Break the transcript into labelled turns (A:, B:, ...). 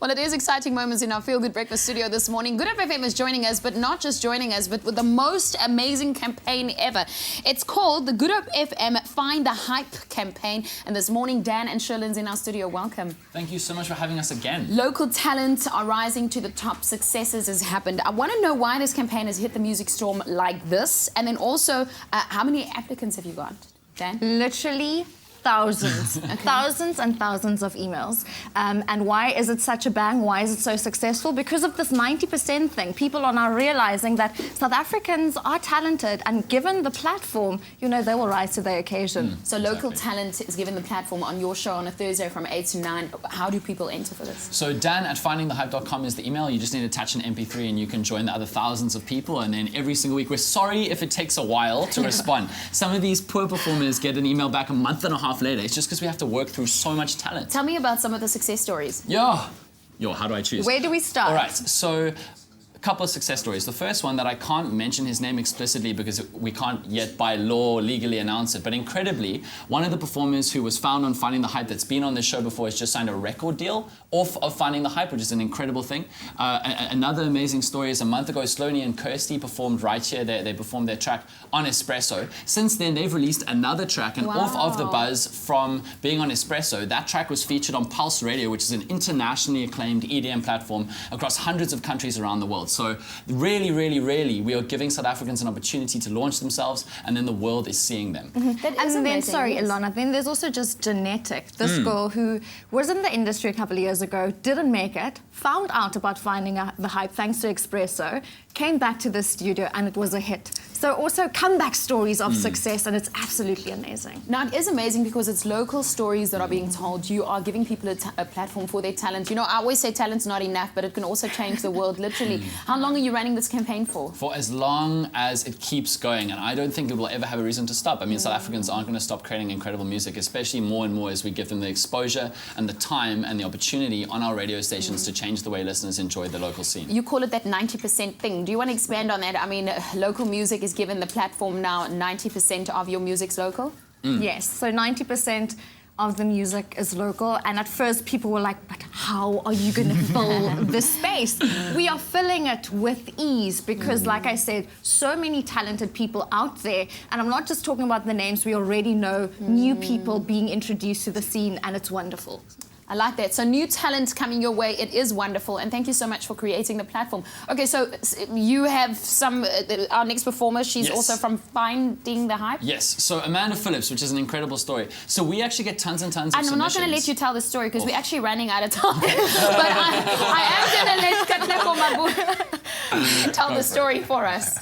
A: Well, it is exciting moments in our Feel Good Breakfast studio this morning. Good Hope FM is joining us, but not just joining us, but with the most amazing campaign ever. It's called the Good Hope FM Find the Hype campaign. And this morning, Dan and Sherlin's in our studio. Welcome.
B: Thank you so much for having us again.
A: Local talent are rising to the top. Successes has happened. I want to know why this campaign has hit the music storm like this. And then also, how many applicants have you got, Dan?
C: Literally thousands, thousands and thousands of emails. And why is it such a bang? Why is it so successful? Because of this 90% thing. People are now realizing that South Africans are talented, and given the platform, you know, they will rise to the occasion.
A: So local talent is given the platform on your show on a Thursday from 8 to 9. How do people enter for this?
B: So Dan at findingthehype.com is the email. You just need to attach an MP3 and you can join the other thousands of people. And then every single week, we're sorry if it takes a while to respond. Some of these poor performers get an email back a month and a half later. It's just because we have to work through so much talent.
A: Tell me about some of the success stories.
B: Yo, how do I choose?
C: Where do we start?
B: All right, so a couple of success stories. The first one that I can't mention his name explicitly because we can't yet by law legally announce it, but incredibly, one of the performers who was found on Finding the Hype that's been on this show before has just signed a record deal off of Finding the Hype, which is an incredible thing. Another amazing story is a month ago, Sloney and Kirsty performed right here. They performed their track on Expresso. Since then, they've released another track, and off of the buzz from being on Expresso, that track was featured on Pulse Radio, which is an internationally acclaimed EDM platform across hundreds of countries around the world. So really, really, really, we are giving South Africans an opportunity to launch themselves, and then the world is seeing them.
C: And then, sorry, Ilana, then there's also just Genetic, this girl who was in the industry a couple of years ago, didn't make it, found out about Finding the Hype thanks to Expresso, came back to the studio, and it was a hit. So also comeback stories of success, and it's absolutely amazing.
A: Now, it is amazing because it's local stories that are being told. You are giving people a platform for their talent. You know, I always say talent's not enough, but it can also change the world, literally. How long are you running this campaign for?
B: For as long as it keeps going, and I don't think it will ever have a reason to stop. I mean, South Africans aren't going to stop creating incredible music, especially more and more as we give them the exposure and the time and the opportunity on our radio stations to change the way listeners enjoy the local scene.
A: You call it that 90% thing. Do you want to expand on that? I mean, local music is given the platform now. 90% of your music's local?
C: Yes, so 90% of the music is local, and at first people were like, but how are you going to fill this space? We are filling it with ease because, like I said, so many talented people out there, and I'm not just talking about the names, we already know new people being introduced to the scene, and it's wonderful.
A: I like that. So new talent coming your way. It is wonderful. And thank you so much for creating the platform. Okay, so you have some, our next performer, she's also from Finding the Hype?
B: Yes, so Amanda Phillips, which is an incredible story. So we actually get tons and tons of submissions.
A: I'm not going to let you tell the story because we're actually running out of time. But I am going to let Katlego Mabu tell the story for us.